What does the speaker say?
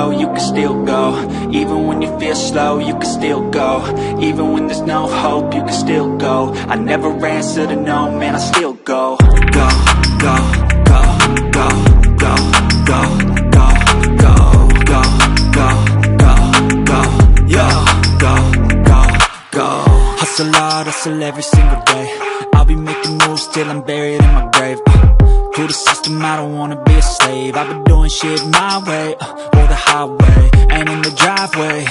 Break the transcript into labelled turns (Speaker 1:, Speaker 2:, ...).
Speaker 1: low, you can still go. Even when you feel slow, you can still go. Even when there's no hope, you can still go. I never answer to no, man, I still go. Go, go, go, go, go, go, go, go, go, go, go, go, yo, go, go, go. Hustle hard, hustle every single day. I'll be making moves till I'm buried in my grave. To the system, I don't wanna be a slave. I've been doing shit my way, or the highway, and in the driveway.